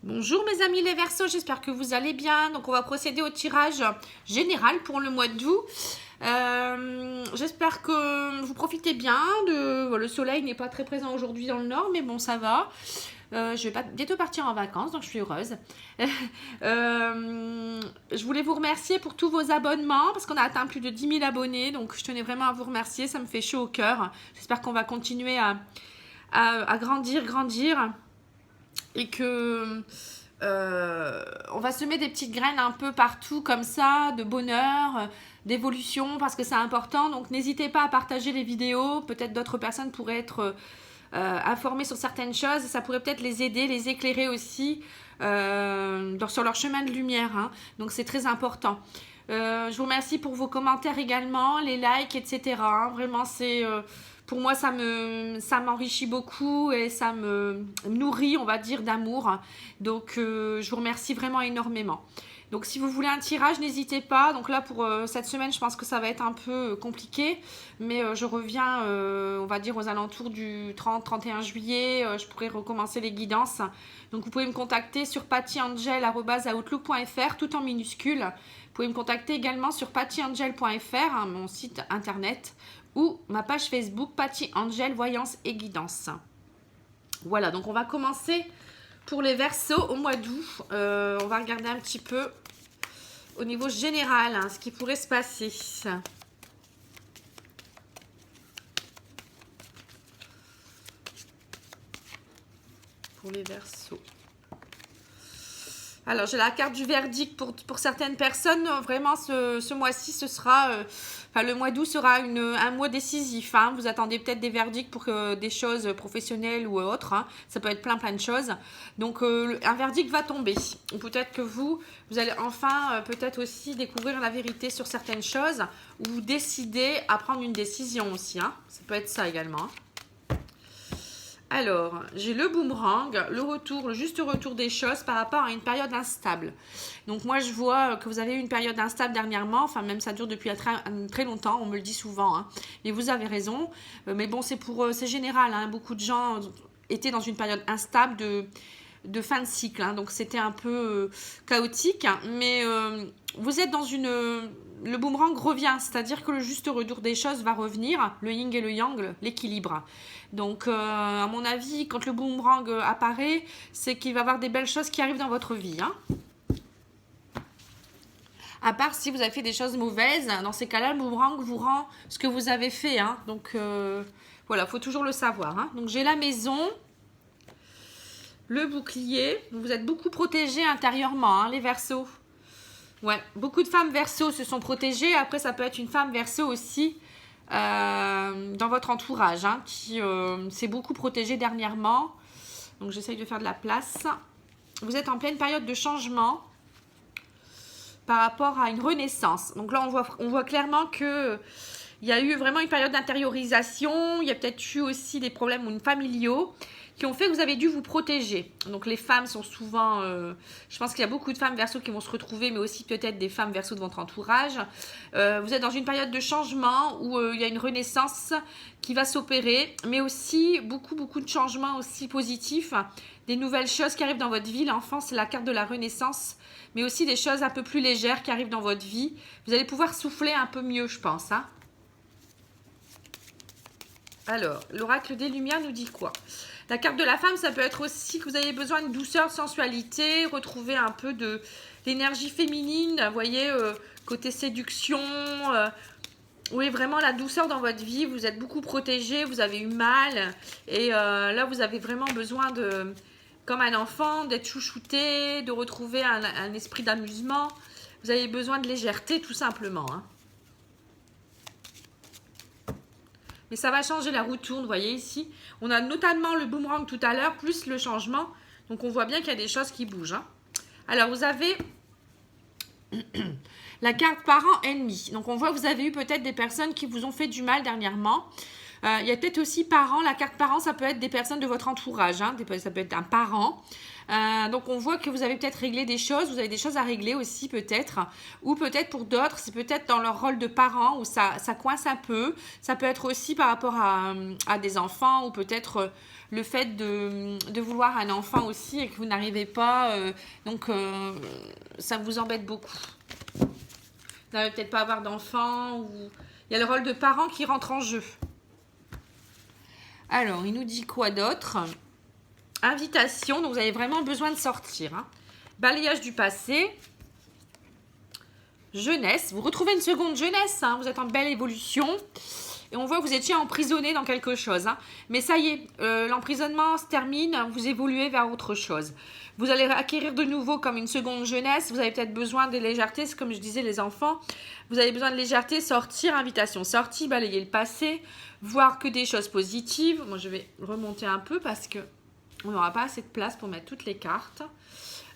Bonjour mes amis les Verseaux, j'espère que vous allez bien. Donc on va procéder au tirage général pour le mois d'août. J'espère que vous profitez bien. Le soleil n'est pas très présent aujourd'hui dans le nord, mais bon ça va. Je vais bientôt partir en vacances, donc je suis heureuse. Je voulais vous remercier pour tous vos abonnements, parce qu'on a atteint plus de 10 000 abonnés, donc je tenais vraiment à vous remercier, ça me fait chaud au cœur. J'espère qu'on va continuer à grandir. Et que on va semer des petites graines un peu partout comme ça, de bonheur, d'évolution, parce que c'est important. Donc n'hésitez pas à partager les vidéos. Peut-être d'autres personnes pourraient être informées sur certaines choses. Ça pourrait peut-être les aider, les éclairer aussi sur leur chemin de lumière. Hein. Donc c'est très important. Je vous remercie pour vos commentaires également, les likes, etc. Vraiment, c'est pour moi, ça m'enrichit beaucoup et ça me nourrit, on va dire, d'amour. Donc, je vous remercie vraiment énormément. Donc, si vous voulez un tirage, n'hésitez pas. Donc là, pour cette semaine, je pense que ça va être un peu compliqué. Mais je reviens, on va dire, aux alentours du 30-31 juillet. Je pourrai recommencer les guidances. Donc, vous pouvez me contacter sur pattyangel@outlook.fr, tout en minuscules. Vous pouvez me contacter également sur pattyangel.fr, hein, mon site internet, ou ma page Facebook Patty Angel Voyance et Guidance. Voilà, donc on va commencer pour les Verseaux au mois d'août. On va regarder un petit peu au niveau général hein, ce qui pourrait se passer. Pour les Verseaux. Alors, j'ai la carte du verdict pour certaines personnes. Vraiment, ce mois-ci, ce sera... le mois d'août sera un mois décisif. Hein. Vous attendez peut-être des verdicts pour des choses professionnelles ou autres. Hein. Ça peut être plein de choses. Donc, un verdict va tomber. Ou peut-être que vous allez enfin peut-être aussi découvrir la vérité sur certaines choses. Ou vous décidez à prendre une décision aussi. Hein. Ça peut être ça également. Hein. Alors, j'ai le boomerang, le juste retour des choses par rapport à une période instable. Donc moi, je vois que vous avez eu une période instable dernièrement, enfin même ça dure depuis très longtemps, on me le dit souvent. Hein. Et vous avez raison, mais bon, c'est général. Hein. Beaucoup de gens étaient dans une période instable de fin de cycle, hein. Donc c'était un peu chaotique, hein. Mais vous êtes dans le boomerang revient, c'est-à-dire que le juste retour des choses va revenir, le yin et le yang, l'équilibre. Donc, à mon avis, quand le boomerang apparaît, c'est qu'il va y avoir des belles choses qui arrivent dans votre vie. Hein. À part si vous avez fait des choses mauvaises, dans ces cas-là, le boomerang vous rend ce que vous avez fait. Hein. Donc, voilà, il faut toujours le savoir. Hein. Donc, j'ai la maison, le bouclier. Vous êtes beaucoup protégés intérieurement, hein, les Verseaux. Ouais, beaucoup de femmes Verseaux se sont protégées. Après, ça peut être une femme Verseau aussi dans votre entourage hein, qui s'est beaucoup protégée dernièrement. Donc, j'essaye de faire de la place. Vous êtes en pleine période de changement par rapport à une renaissance. Donc là, on voit clairement que il y a eu vraiment une période d'intériorisation. Il y a peut-être eu aussi des problèmes familiaux qui ont fait que vous avez dû vous protéger. Donc les femmes sont souvent... je pense qu'il y a beaucoup de femmes Verseaux qui vont se retrouver, mais aussi peut-être des femmes Verseaux de votre entourage. Vous êtes dans une période de changement où il y a une renaissance qui va s'opérer, mais aussi beaucoup de changements aussi positifs. Des nouvelles choses qui arrivent dans votre vie. L'enfant, c'est la carte de la renaissance, mais aussi des choses un peu plus légères qui arrivent dans votre vie. Vous allez pouvoir souffler un peu mieux, je pense. Hein. Alors, l'oracle des Lumières nous dit quoi? La carte de la femme, ça peut être aussi que vous avez besoin de douceur, de sensualité, retrouver un peu d'énergie féminine, vous voyez, côté séduction. Oui, vraiment la douceur dans votre vie, vous êtes beaucoup protégé, vous avez eu mal. Et là, vous avez vraiment besoin comme un enfant, d'être chouchouté, de retrouver un esprit d'amusement. Vous avez besoin de légèreté, tout simplement. Hein. Mais ça va changer, la roue tourne, vous voyez ici. On a notamment le boomerang tout à l'heure, plus le changement. Donc, on voit bien qu'il y a des choses qui bougent. Hein. Alors, vous avez la carte parents-ennemis. Donc, on voit que vous avez eu peut-être des personnes qui vous ont fait du mal dernièrement. Il y a peut-être aussi parents. La carte parents, ça peut être des personnes de votre entourage. Hein. Ça peut être un parent. Donc, on voit que vous avez peut-être réglé des choses. Vous avez des choses à régler aussi, peut-être. Ou peut-être pour d'autres, c'est peut-être dans leur rôle de parent où ça coince un peu. Ça peut être aussi par rapport à des enfants ou peut-être le fait de vouloir un enfant aussi et que vous n'arrivez pas. Ça vous embête beaucoup. Vous n'arrivez peut-être pas à avoir d'enfant ou il y a le rôle de parent qui rentre en jeu. Alors, il nous dit quoi d'autre? Invitation, donc vous avez vraiment besoin de sortir. Hein. Balayage du passé. Jeunesse, vous retrouvez une seconde jeunesse, hein. Vous êtes en belle évolution. Et on voit que vous étiez emprisonné dans quelque chose. Hein. Mais ça y est, l'emprisonnement se termine, vous évoluez vers autre chose. Vous allez acquérir de nouveau comme une seconde jeunesse. Vous avez peut-être besoin de légèreté, c'est comme je disais les enfants. Vous avez besoin de légèreté, sortir, invitation, sortir, balayer le passé, voir que des choses positives. Moi, je vais remonter un peu parce que on n'aura pas assez de place pour mettre toutes les cartes.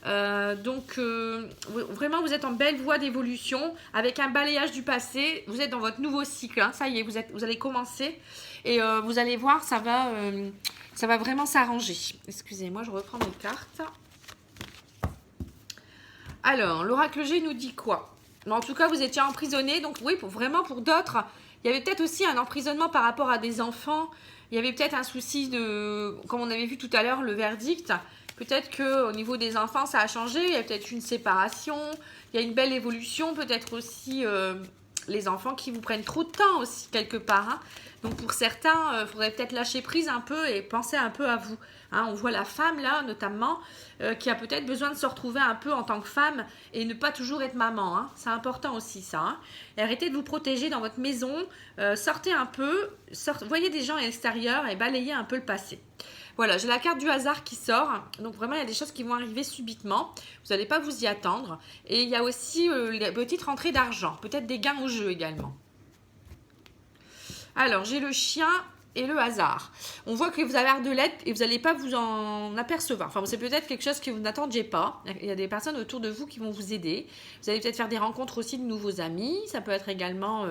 Vraiment vous êtes en belle voie d'évolution avec un balayage du passé, vous êtes dans votre nouveau cycle, hein, ça y est, vous allez commencer et vous allez voir, ça va vraiment s'arranger. Excusez-moi, je reprends mes cartes. Alors, l'oracle G nous dit quoi? En tout cas, vous étiez emprisonné, donc oui, vraiment pour d'autres, il y avait peut-être aussi un emprisonnement par rapport à des enfants, il y avait peut-être un souci de, comme on avait vu tout à l'heure, le verdict. Peut-être qu'au niveau des enfants, ça a changé. Il y a peut-être une séparation. Il y a une belle évolution. Peut-être aussi les enfants qui vous prennent trop de temps aussi, quelque part. Hein. Donc, pour certains, il faudrait peut-être lâcher prise un peu et penser un peu à vous. Hein. On voit la femme, là, notamment, qui a peut-être besoin de se retrouver un peu en tant que femme et ne pas toujours être maman. Hein. C'est important aussi, ça. Hein. Et arrêtez de vous protéger dans votre maison. Sortez un peu. Voyez des gens à l'extérieur et balayez un peu le passé. Voilà, j'ai la carte du hasard qui sort. Donc vraiment, il y a des choses qui vont arriver subitement. Vous n'allez pas vous y attendre. Et il y a aussi les petites rentrées d'argent. Peut-être des gains au jeu également. Alors, j'ai le chien et le hasard. On voit que vous avez l'air de l'aide et vous n'allez pas vous en apercevoir. Enfin, c'est peut-être quelque chose que vous n'attendiez pas. Il y a des personnes autour de vous qui vont vous aider. Vous allez peut-être faire des rencontres aussi de nouveaux amis. Ça peut être également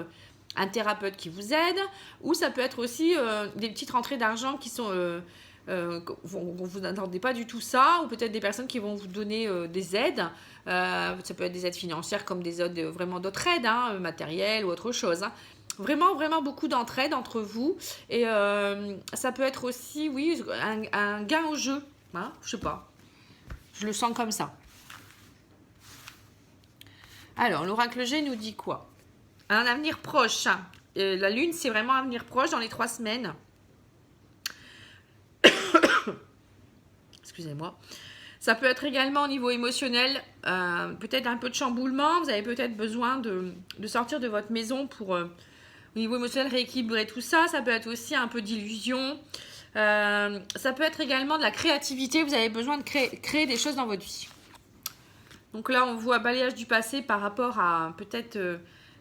un thérapeute qui vous aide. Ou ça peut être aussi des petites rentrées d'argent qui sont... vous n'attendez pas du tout ça, ou peut-être des personnes qui vont vous donner des aides, ça peut être des aides financières comme des aides, vraiment d'autres aides, hein, matérielles ou autre chose. Hein. Vraiment, vraiment beaucoup d'entraide entre vous, et ça peut être aussi, oui, un gain au jeu, hein, je sais pas, je le sens comme ça. Alors, l'oracle G nous dit quoi? Un avenir proche, hein. La lune, c'est vraiment un avenir proche dans les 3 semaines. Excusez-moi. Ça peut être également au niveau émotionnel, peut-être un peu de chamboulement. Vous avez peut-être besoin de sortir de votre maison pour, au niveau émotionnel, rééquilibrer tout ça. Ça peut être aussi un peu d'illusion. Ça peut être également de la créativité. Vous avez besoin de créer des choses dans votre vie. Donc là, on voit balayage du passé par rapport à peut-être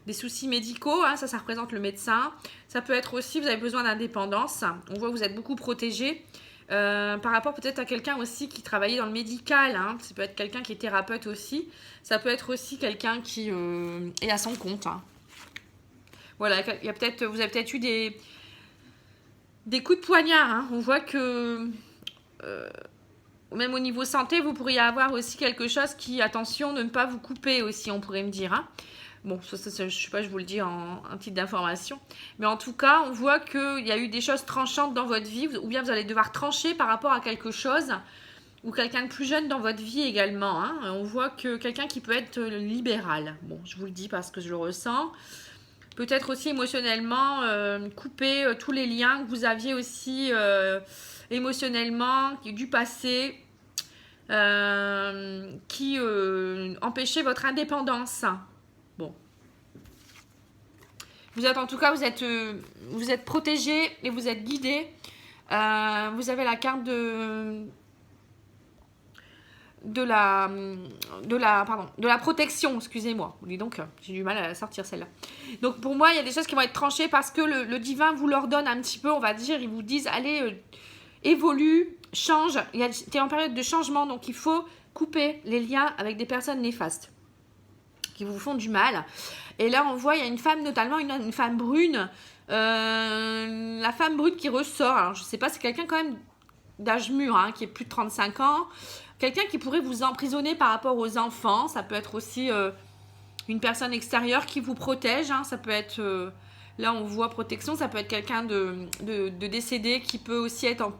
des soucis médicaux. Hein, ça représente le médecin. Ça peut être aussi, vous avez besoin d'indépendance. On voit que vous êtes beaucoup protégé. Par rapport peut-être à quelqu'un aussi qui travaillait dans le médical, hein. Ça peut être quelqu'un qui est thérapeute aussi, ça peut être aussi quelqu'un qui est à son compte. Hein. Voilà, vous avez peut-être eu des coups de poignard. Hein. On voit que même au niveau santé, vous pourriez avoir aussi quelque chose qui, attention, de ne pas vous couper aussi, on pourrait me dire. Hein. Bon, ça, je ne sais pas, je vous le dis en titre d'information. Mais en tout cas, on voit qu'il y a eu des choses tranchantes dans votre vie, ou bien vous allez devoir trancher par rapport à quelque chose, ou quelqu'un de plus jeune dans votre vie également. Hein. On voit que quelqu'un qui peut être libéral. Bon, je vous le dis parce que je le ressens. Peut-être aussi émotionnellement, couper tous les liens que vous aviez aussi émotionnellement, du passé, qui empêchaient votre indépendance. Bon. Vous êtes en tout cas, vous êtes protégé et vous êtes guidé. Vous avez la carte de la protection, excusez-moi. Dis donc, j'ai du mal à sortir celle-là. Donc pour moi, il y a des choses qui vont être tranchées parce que le divin vous l'ordonne un petit peu, on va dire. Ils vous disent, allez, évolue, change. Tu es en période de changement, donc il faut couper les liens avec des personnes néfastes qui vous font du mal. Et là, on voit, il y a une femme, notamment une femme brune. La femme brune qui ressort. Alors, je ne sais pas, c'est quelqu'un quand même d'âge mûr, hein, qui est plus de 35 ans. Quelqu'un qui pourrait vous emprisonner par rapport aux enfants. Ça peut être aussi une personne extérieure qui vous protège. Hein. Ça peut être, là on voit protection, ça peut être quelqu'un de décédé qui peut aussi être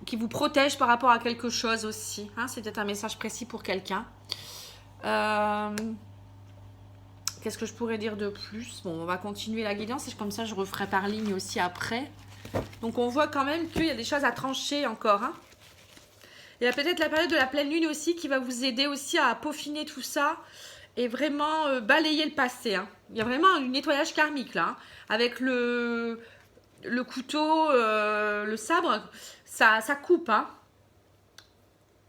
qui vous protège par rapport à quelque chose aussi. Hein, c'est peut-être un message précis pour quelqu'un. Qu'est-ce que je pourrais dire de plus? Bon, on va continuer la guidance et comme ça, je referai par ligne aussi après. Donc, on voit quand même qu'il y a des choses à trancher encore. Hein. Il y a peut-être la période de la pleine lune aussi qui va vous aider aussi à peaufiner tout ça et vraiment balayer le passé. Hein. Il y a vraiment un nettoyage karmique là. Hein, avec le couteau, le sabre, ça coupe. Hein.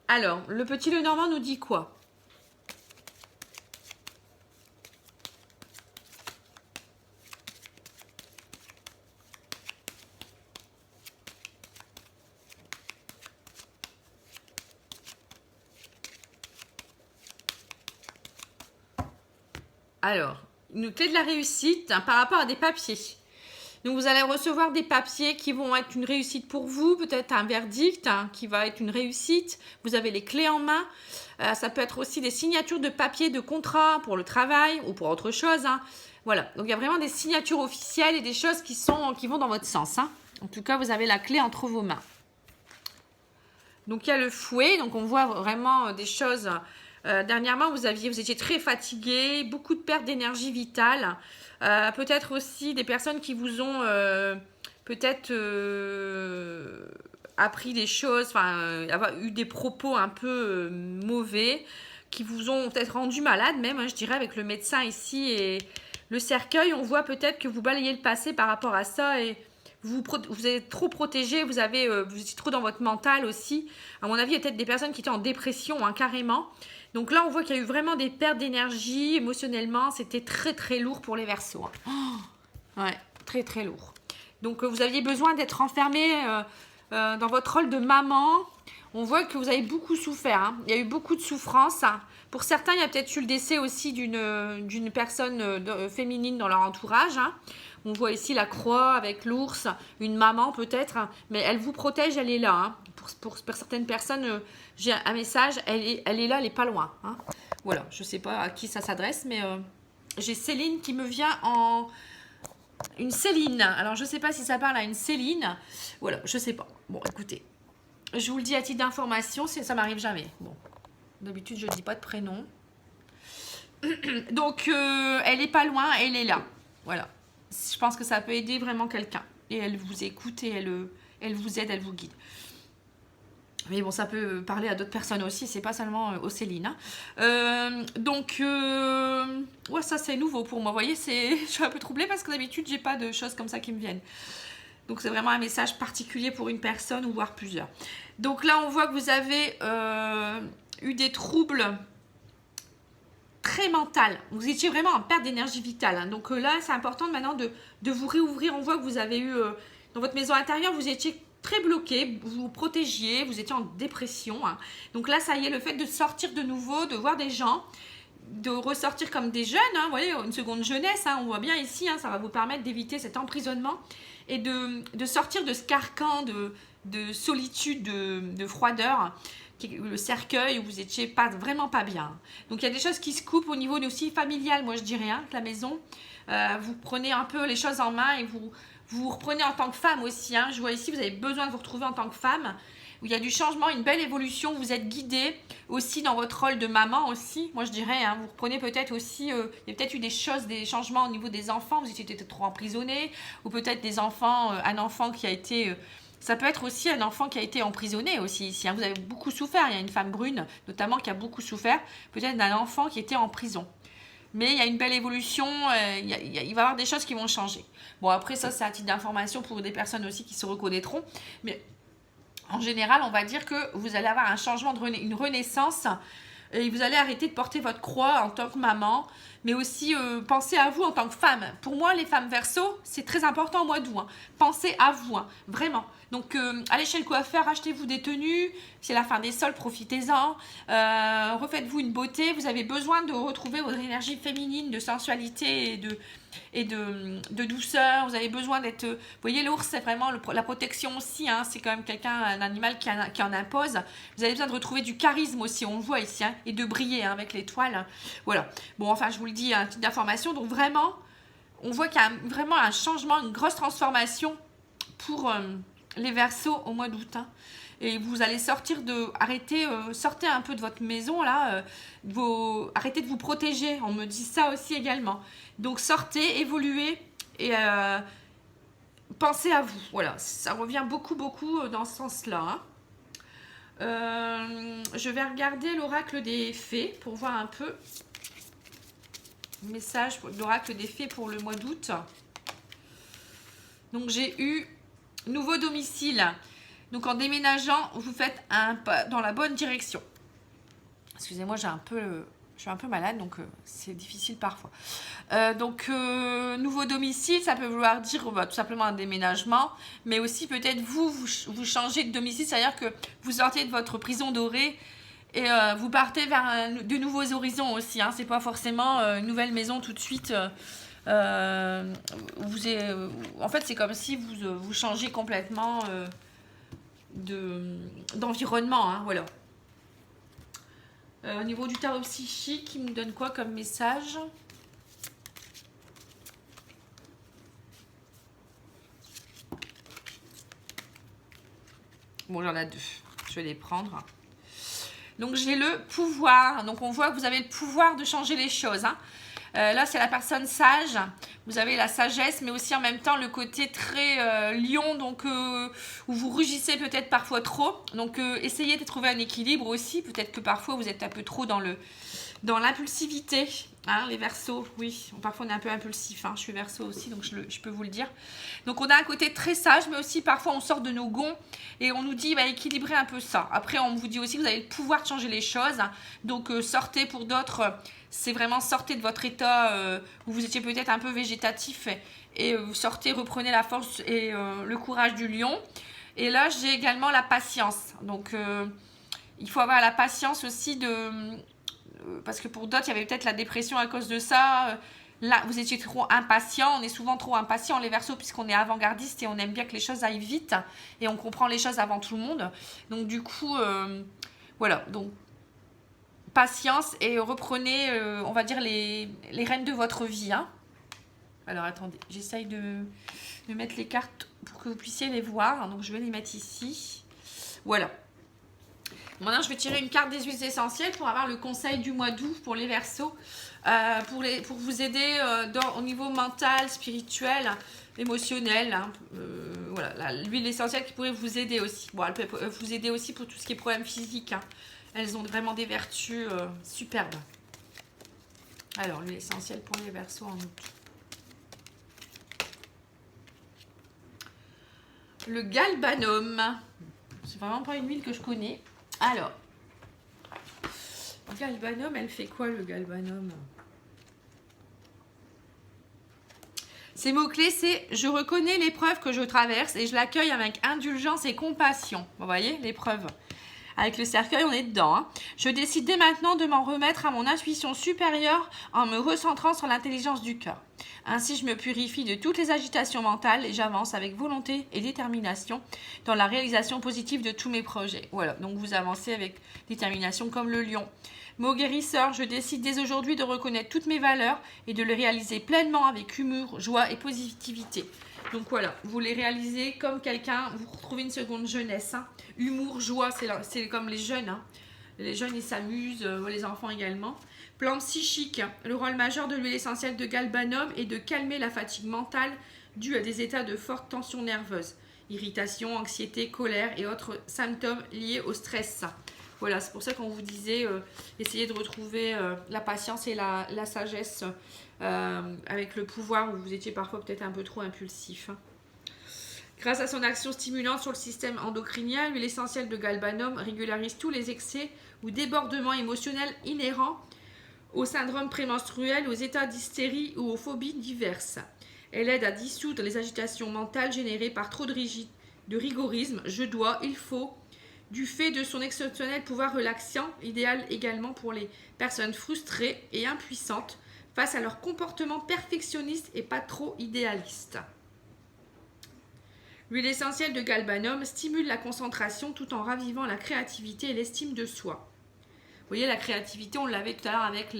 Alors, le petit Lenormand nous dit quoi? Alors, une clé de la réussite hein, par rapport à des papiers. Donc, vous allez recevoir des papiers qui vont être une réussite pour vous, peut-être un verdict hein, qui va être une réussite. Vous avez les clés en main. Ça peut être aussi des signatures de papier, de contrat pour le travail ou pour autre chose. Hein. Voilà, donc il y a vraiment des signatures officielles et des choses qui vont dans votre sens. Hein. En tout cas, vous avez la clé entre vos mains. Donc, il y a le fouet. Donc, on voit vraiment des choses... dernièrement, vous étiez très fatigué, beaucoup de perte d'énergie vitale. Peut-être aussi des personnes qui vous ont peut-être appris des choses, avoir eu des propos un peu mauvais, qui vous ont peut-être rendu malade même, hein, je dirais, avec le médecin ici et le cercueil. On voit peut-être que vous balayez le passé par rapport à ça et vous êtes trop protégé, vous étiez trop dans votre mental aussi. À mon avis, il y a peut-être des personnes qui étaient en dépression, hein, carrément. Donc là, on voit qu'il y a eu vraiment des pertes d'énergie émotionnellement. C'était très, très lourd pour les Verseaux. Hein. Oh, ouais, très, très lourd. Donc, vous aviez besoin d'être enfermé dans votre rôle de maman. On voit que vous avez beaucoup souffert. Hein. Il y a eu beaucoup de souffrance. Hein. Pour certains, il y a peut-être eu le décès aussi d'une personne féminine dans leur entourage. Hein. On voit ici la croix avec l'ours, une maman peut-être. Hein. Mais elle vous protège, elle est là. Hein. Pour certaines personnes, j'ai un message, elle est là, elle n'est pas loin. Hein. Voilà, je ne sais pas à qui ça s'adresse, mais j'ai Céline qui me vient en... Une Céline. Alors, je ne sais pas si ça parle à une Céline. Voilà, je ne sais pas. Bon, écoutez, je vous le dis à titre d'information, ça m'arrive jamais. Bon, d'habitude, je ne dis pas de prénom. Donc, elle n'est pas loin, elle est là. Voilà. Je pense que ça peut aider vraiment quelqu'un. Et elle vous écoute et elle vous aide, elle vous guide. Mais bon, ça peut parler à d'autres personnes aussi, c'est pas seulement aux Céline. Hein. Ouais, ça c'est nouveau pour moi. Vous voyez, je suis un peu troublée parce que d'habitude, j'ai pas de choses comme ça qui me viennent. Donc, c'est vraiment un message particulier pour une personne ou voire plusieurs. Donc là, on voit que vous avez eu des troubles très mentaux. Vous étiez vraiment en perte d'énergie vitale. Hein. Donc là, c'est important maintenant de vous réouvrir. On voit que vous avez eu, dans votre maison intérieure, vous étiez très bloqué, vous vous protégiez, vous étiez en dépression. Hein. Donc là, ça y est, le fait de sortir de nouveau, de voir des gens, de ressortir comme des jeunes, hein, vous voyez, une seconde jeunesse, hein, on voit bien ici, hein, ça va vous permettre d'éviter cet emprisonnement et de sortir de ce carcan de solitude, de froideur, le cercueil où vous étiez vraiment pas bien. Donc il y a des choses qui se coupent au niveau aussi familial, moi je dirais, hein, que la maison, vous prenez un peu les choses en main et vous reprenez en tant que femme aussi. Hein. Je vois ici, vous avez besoin de vous retrouver en tant que femme. Où il y a du changement, une belle évolution. Vous êtes guidée aussi dans votre rôle de maman aussi. Moi, je dirais, hein, vous reprenez peut-être aussi... il y a peut-être eu des changements au niveau des enfants. Vous étiez peut-être trop emprisonné. Ou peut-être des enfants, un enfant qui a été... ça peut être aussi un enfant qui a été emprisonné aussi ici. Hein. Vous avez beaucoup souffert. Il y a une femme brune, notamment, qui a beaucoup souffert. Peut-être d'un enfant qui était en prison. Mais il y a une belle évolution, il va y avoir des choses qui vont changer. Bon, après ça, c'est à titre d'information pour des personnes aussi qui se reconnaîtront. Mais en général, on va dire que vous allez avoir un changement, une renaissance. Et vous allez arrêter de porter votre croix en tant que maman, mais aussi pensez à vous en tant que femme. Pour moi, les femmes Verseau, c'est très important au mois d'août. Hein. Pensez à vous, hein, vraiment. Donc, allez chez le coiffeur, achetez-vous des tenues. C'est la fin des soldes, profitez-en. Refaites-vous une beauté. Vous avez besoin de retrouver votre énergie féminine, de sensualité et de douceur. Vous avez besoin d'être... Vous voyez, l'ours, c'est vraiment la protection aussi. Hein. C'est quand même un animal qui en impose. Vous avez besoin de retrouver du charisme aussi, on le voit ici, hein, et de briller hein, avec l'étoile. Voilà. Bon, enfin, je vous le dis, un petit d'information. Donc, vraiment, on voit qu'il y a vraiment un changement, une grosse transformation pour... les Verseaux au mois d'août. Hein. et vous allez sortir sortez un peu de votre maison là, arrêtez de vous protéger, on me dit ça aussi également. Donc sortez, évoluez et pensez à vous, voilà, ça revient beaucoup dans ce sens-là. Hein. Je vais regarder l'oracle des fées pour voir un peu message de l'oracle des fées pour le mois d'août. Donc j'ai eu nouveau domicile. Donc en déménageant, vous faites un pas dans la bonne direction. Excusez-moi, je suis un peu malade, donc c'est difficile parfois. Nouveau domicile, ça peut vouloir dire tout simplement un déménagement, mais aussi peut-être vous changez de domicile, c'est-à-dire que vous sortez de votre prison dorée et vous partez vers de nouveaux horizons aussi. Hein. C'est pas forcément une nouvelle maison tout de suite. En fait, c'est comme si vous changez complètement d'environnement. Hein, voilà. Au niveau du tarot psychique, il me donne quoi comme message? Bon, j'en ai 2. Je vais les prendre. Donc, j'ai le pouvoir. Donc, on voit que vous avez le pouvoir de changer les choses. Hein. Là, c'est la personne sage. Vous avez la sagesse, mais aussi en même temps le côté très lion, donc où vous rugissez peut-être parfois trop. Donc, essayez de trouver un équilibre aussi. Peut-être que parfois, vous êtes un peu trop dans l'impulsivité. Hein, les Verseaux, oui. Parfois, on est un peu impulsif. Hein. Je suis Verseau aussi, donc je peux vous le dire. Donc, on a un côté très sage, mais aussi parfois, on sort de nos gonds et on nous dit, équilibrer un peu ça. Après, on vous dit aussi que vous avez le pouvoir de changer les choses. Donc, sortez pour d'autres. C'est vraiment sortez de votre état où vous étiez peut-être un peu végétatif et vous sortez, reprenez la force et le courage du lion. Et là, j'ai également la patience. Donc, il faut avoir la patience aussi parce que pour d'autres, il y avait peut-être la dépression à cause de ça. Là, vous étiez trop impatient. On est souvent trop impatient, les Verseaux, puisqu'on est avant-gardiste et on aime bien que les choses aillent vite. Et on comprend les choses avant tout le monde. Donc, du coup, voilà. Donc, patience et reprenez, on va dire, les rênes de votre vie. Hein. Alors, attendez. J'essaye de mettre les cartes pour que vous puissiez les voir. Donc, je vais les mettre ici. Voilà. Maintenant, je vais tirer une carte des huiles essentielles pour avoir le conseil du mois d'août pour les Verseaux, pour vous aider au niveau mental, spirituel, émotionnel. Hein, voilà, l'huile essentielle qui pourrait vous aider aussi. Bon, elle peut vous aider aussi pour tout ce qui est problème physique. Hein. Elles ont vraiment des vertus superbes. Alors, l'huile essentielle pour les Verseaux en août. Le galbanum. C'est vraiment pas une huile que je connais. Alors, le galbanum, elle fait quoi le galbanum? Ces mots-clés, c'est « Je reconnais l'épreuve que je traverse et je l'accueille avec indulgence et compassion ». Vous voyez, l'épreuve. Avec le cercueil, on est dedans. Hein. Je décide dès maintenant de m'en remettre à mon intuition supérieure en me recentrant sur l'intelligence du cœur. Ainsi, je me purifie de toutes les agitations mentales et j'avance avec volonté et détermination dans la réalisation positive de tous mes projets. Voilà, donc vous avancez avec détermination comme le lion. Mot guérisseur, je décide dès aujourd'hui de reconnaître toutes mes valeurs et de les réaliser pleinement avec humour, joie et positivité. Donc voilà, vous les réalisez comme quelqu'un, vous retrouvez une seconde jeunesse. Hein. Humour, joie, c'est comme les jeunes. Hein. Les jeunes, ils s'amusent, les enfants également. Plan psychique, le rôle majeur de l'huile essentielle de galbanum est de calmer la fatigue mentale due à des états de forte tension nerveuse. Irritation, anxiété, colère et autres symptômes liés au stress. Voilà, c'est pour ça qu'on vous disait, essayez de retrouver la patience et la sagesse avec le pouvoir où vous étiez parfois peut-être un peu trop impulsif. Hein. Grâce à son action stimulante sur le système endocrinien, l'huile essentielle de galbanum régularise tous les excès ou débordements émotionnels inhérents au syndrome prémenstruel, aux états d'hystérie ou aux phobies diverses. Elle aide à dissoudre les agitations mentales générées par trop de rigorisme, je dois, il faut, du fait de son exceptionnel pouvoir relaxant, idéal également pour les personnes frustrées et impuissantes face à leur comportement perfectionniste et pas trop idéaliste. L'huile essentielle de galbanum stimule la concentration tout en ravivant la créativité et l'estime de soi. Vous voyez, la créativité, on l'avait tout à l'heure avec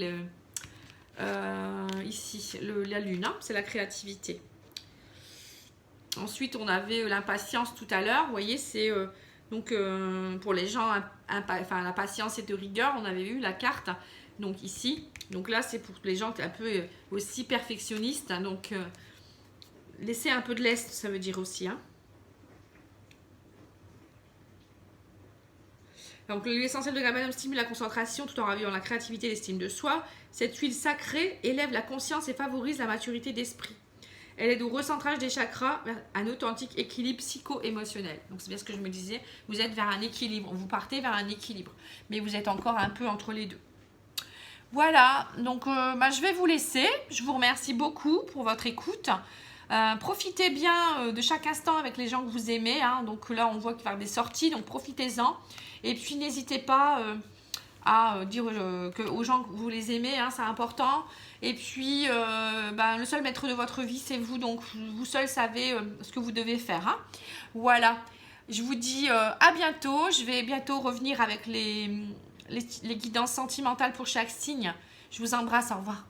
ici, la lune, hein, c'est la créativité. Ensuite, on avait l'impatience tout à l'heure. Vous voyez, c'est Donc pour les gens, enfin la patience est de rigueur, on avait eu la carte. Donc ici, donc là c'est pour les gens un peu aussi perfectionnistes. Donc laisser un peu de lest, ça veut dire aussi. Hein. Donc l'huile essentielle de Gabanum stimule la concentration tout en ravivant la créativité et l'estime de soi. Cette huile sacrée élève la conscience et favorise la maturité d'esprit. Elle aide au recentrage des chakras vers un authentique équilibre psycho-émotionnel. Donc c'est bien ce que je me disais, vous êtes vers un équilibre, vous partez vers un équilibre, mais vous êtes encore un peu entre les deux. Voilà, donc je vais vous laisser. Je vous remercie beaucoup pour votre écoute. Profitez bien de chaque instant avec les gens que vous aimez. Hein. Donc là, on voit qu'il va y avoir des sorties, donc profitez-en. Et puis, n'hésitez pas à dire aux gens que vous les aimez, hein, c'est important. Et puis, le seul maître de votre vie, c'est vous. Donc, vous seul savez ce que vous devez faire. Hein. Voilà, je vous dis à bientôt. Je vais bientôt revenir avec les guidances sentimentales pour chaque signe. Je vous embrasse, au revoir.